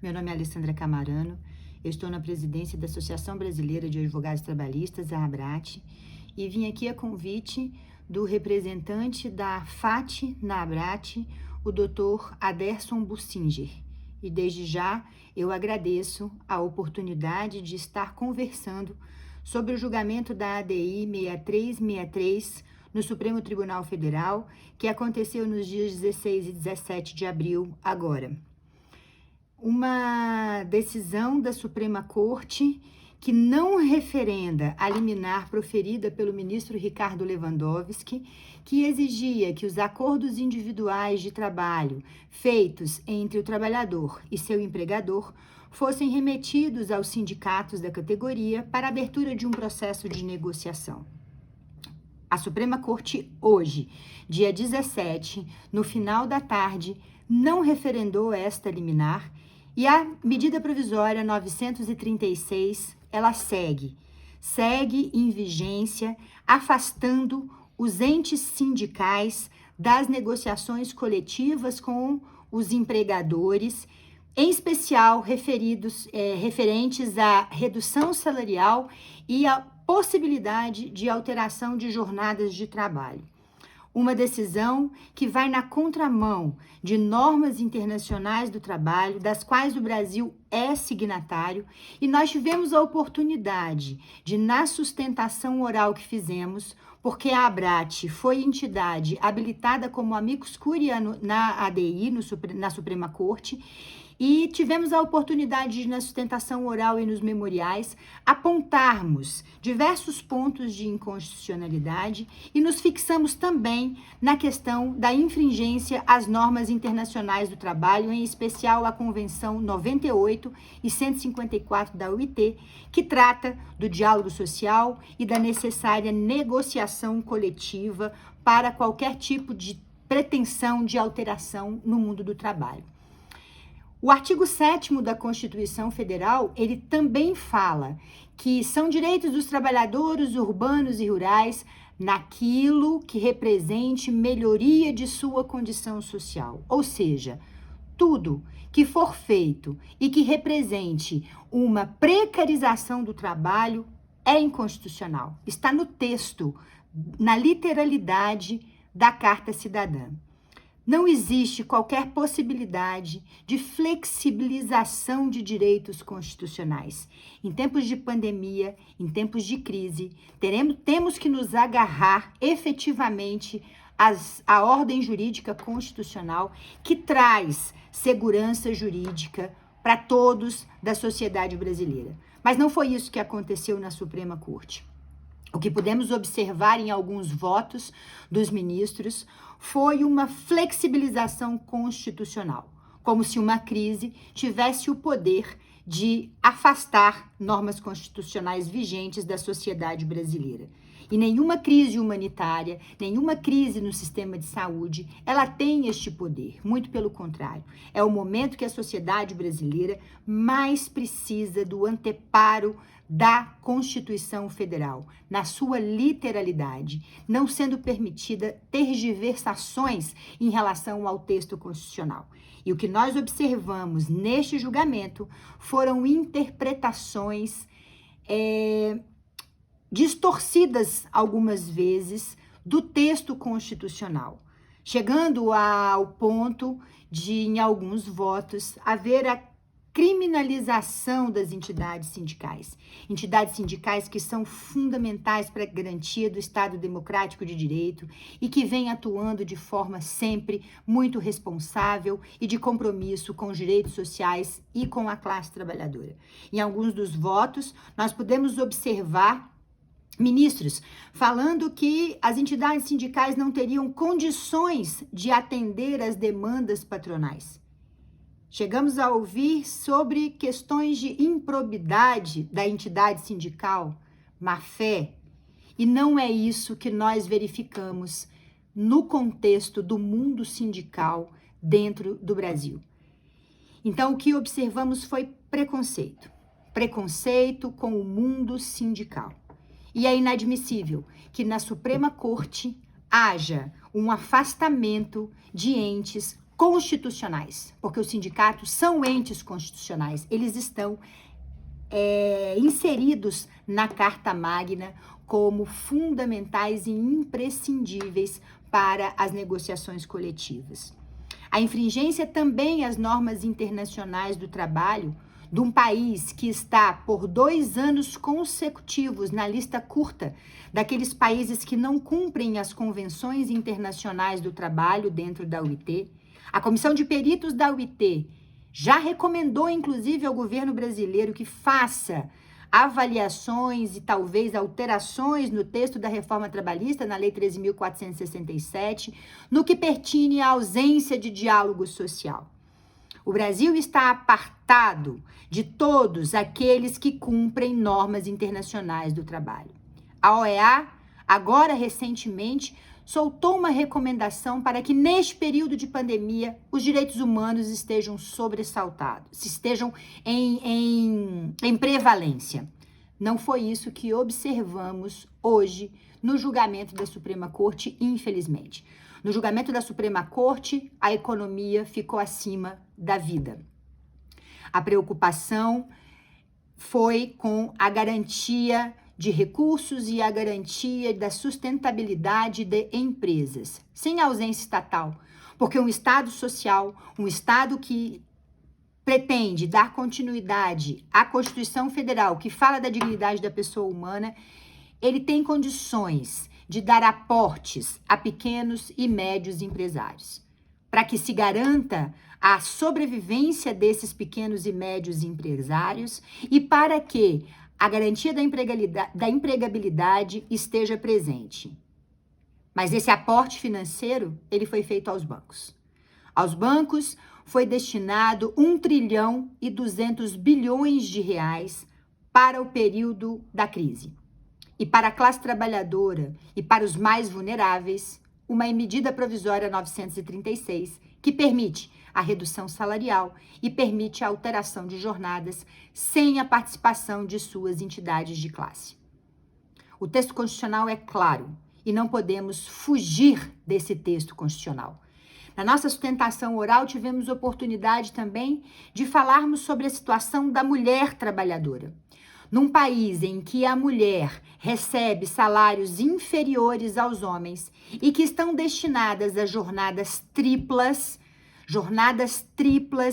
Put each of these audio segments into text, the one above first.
Meu nome é Alessandra Camarano, eu estou na presidência da Associação Brasileira de Advogados Trabalhistas, a ABRAT, e vim aqui a convite do representante da FAT na ABRAT, o Dr. Aderson Bussinger. E desde já eu agradeço a oportunidade de estar conversando sobre o julgamento da ADI 6363 no Supremo Tribunal Federal, que aconteceu nos dias 16 e 17 de abril agora. Uma decisão da Suprema Corte que não referenda a liminar proferida pelo ministro Ricardo Lewandowski, que exigia que os acordos individuais de trabalho feitos entre o trabalhador e seu empregador fossem remetidos aos sindicatos da categoria para abertura de um processo de negociação. A Suprema Corte hoje, dia 17, no final da tarde, não referendou esta liminar e a medida provisória 936, ela segue em vigência, afastando os entes sindicais das negociações coletivas com os empregadores, em especial referentes à redução salarial e à possibilidade de alteração de jornadas de trabalho. Uma decisão que vai na contramão de normas internacionais do trabalho, das quais o Brasil é signatário, e nós tivemos a oportunidade de, na sustentação oral que fizemos, porque a ABRAT foi entidade habilitada como amicus curiae na ADI, na Suprema Corte, e tivemos a oportunidade de, na sustentação oral e nos memoriais, apontarmos diversos pontos de inconstitucionalidade e nos fixamos também na questão da infringência às normas internacionais do trabalho, em especial a Convenção 98 e 154 da OIT, que trata do diálogo social e da necessária negociação coletiva para qualquer tipo de pretensão de alteração no mundo do trabalho. O artigo 7º da Constituição Federal, ele também fala que são direitos dos trabalhadores urbanos e rurais naquilo que represente melhoria de sua condição social. Ou seja, tudo que for feito e que represente uma precarização do trabalho é inconstitucional. Está no texto, na literalidade da Carta Cidadã. Não existe qualquer possibilidade de flexibilização de direitos constitucionais. Em tempos de pandemia, em tempos de crise, temos que nos agarrar efetivamente à ordem jurídica constitucional que traz segurança jurídica para todos da sociedade brasileira. Mas não foi isso que aconteceu na Suprema Corte. O que pudemos observar em alguns votos dos ministros foi uma flexibilização constitucional, como se uma crise tivesse o poder de afastar normas constitucionais vigentes da sociedade brasileira. E nenhuma crise humanitária, nenhuma crise no sistema de saúde, ela tem este poder, muito pelo contrário. É o momento que a sociedade brasileira mais precisa do anteparo da Constituição Federal, na sua literalidade, não sendo permitida tergiversações em relação ao texto constitucional. E o que nós observamos neste julgamento foram interpretações distorcidas algumas vezes do texto constitucional, chegando ao ponto de, em alguns votos, haver a criminalização das entidades sindicais que são fundamentais para a garantia do Estado democrático de direito e que vêm atuando de forma sempre muito responsável e de compromisso com os direitos sociais e com a classe trabalhadora. Em alguns dos votos, nós podemos observar ministros falando que as entidades sindicais não teriam condições de atender às demandas patronais. Chegamos a ouvir sobre questões de improbidade da entidade sindical, má-fé, e não é isso que nós verificamos no contexto do mundo sindical dentro do Brasil. Então, o que observamos foi preconceito com o mundo sindical. E é inadmissível que na Suprema Corte haja um afastamento de entes constitucionais, porque os sindicatos são entes constitucionais, eles estão inseridos na Carta Magna como fundamentais e imprescindíveis para as negociações coletivas. A infringência também às normas internacionais do trabalho de um país que está por 2 anos consecutivos na lista curta daqueles países que não cumprem as convenções internacionais do trabalho dentro da OIT. A Comissão de Peritos da OIT já recomendou, inclusive, ao governo brasileiro que faça avaliações e talvez alterações no texto da reforma trabalhista, na Lei 13.467, no que pertine à ausência de diálogo social. O Brasil está apartado de todos aqueles que cumprem normas internacionais do trabalho. A OEA, agora recentemente, soltou uma recomendação para que, neste período de pandemia, os direitos humanos estejam sobressaltados, estejam em prevalência. Não foi isso que observamos hoje no julgamento da Suprema Corte, infelizmente. No julgamento da Suprema Corte, a economia ficou acima da vida. A preocupação foi com a garantia de recursos e a garantia da sustentabilidade de empresas, sem ausência estatal, porque um Estado social, um Estado que pretende dar continuidade à Constituição Federal, que fala da dignidade da pessoa humana, ele tem condições de dar aportes a pequenos e médios empresários, para que se garanta a sobrevivência desses pequenos e médios empresários e para que a garantia da empregabilidade esteja presente. Mas esse aporte financeiro, ele foi feito aos bancos. Aos bancos foi destinado 1,2 trilhão para o período da crise. E para a classe trabalhadora e para os mais vulneráveis, uma medida provisória 936, que permite a redução salarial e permite a alteração de jornadas sem a participação de suas entidades de classe. O texto constitucional é claro e não podemos fugir desse texto constitucional. Na nossa sustentação oral, tivemos oportunidade também de falarmos sobre a situação da mulher trabalhadora. Num país em que a mulher recebe salários inferiores aos homens e que estão destinadas a jornadas triplas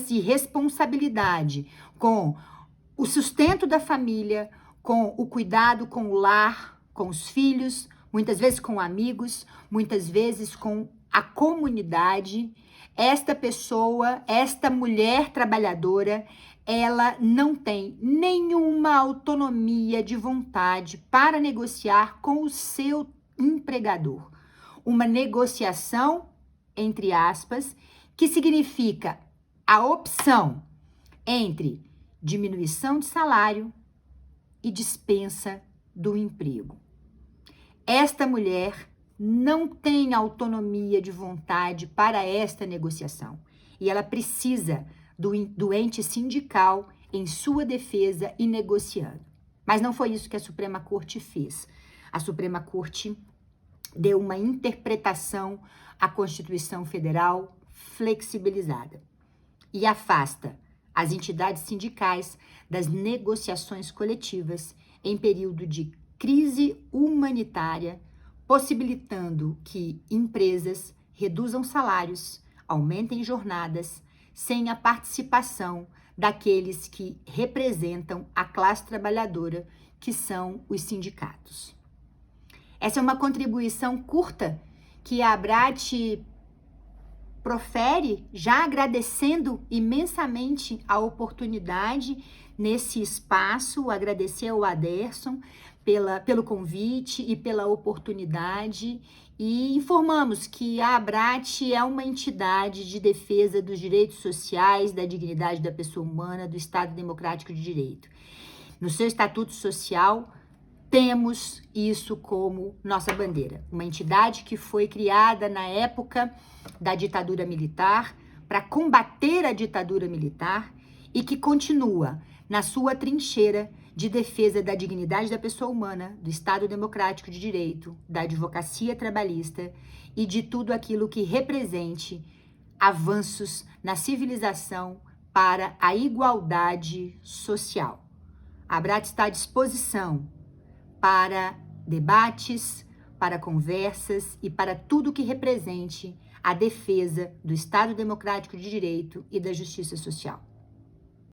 e responsabilidade com o sustento da família, com o cuidado com o lar, com os filhos, muitas vezes com amigos, muitas vezes com a comunidade, esta mulher trabalhadora, ela não tem nenhuma autonomia de vontade para negociar com o seu empregador. Uma negociação, entre aspas, que significa a opção entre diminuição de salário e dispensa do emprego. Esta mulher não tem autonomia de vontade para esta negociação e ela precisa do ente sindical em sua defesa e negociando. Mas não foi isso que a Suprema Corte fez. A Suprema Corte deu uma interpretação à Constituição Federal flexibilizada e afasta as entidades sindicais das negociações coletivas em período de crise humanitária, possibilitando que empresas reduzam salários, aumentem jornadas, sem a participação daqueles que representam a classe trabalhadora, que são os sindicatos. Essa é uma contribuição curta que a ABRAT profere, já agradecendo imensamente a oportunidade nesse espaço, agradecer ao Aderson pelo convite e pela oportunidade, e informamos que a ABRAT é uma entidade de defesa dos direitos sociais, da dignidade da pessoa humana, do Estado Democrático de Direito. No seu estatuto social, temos isso como nossa bandeira. Uma entidade que foi criada na época da ditadura militar para combater a ditadura militar e que continua na sua trincheira de defesa da dignidade da pessoa humana, do Estado Democrático de Direito, da advocacia trabalhista e de tudo aquilo que represente avanços na civilização para a igualdade social. A Abrat está à disposição para debates, para conversas e para tudo que represente a defesa do Estado Democrático de Direito e da justiça social.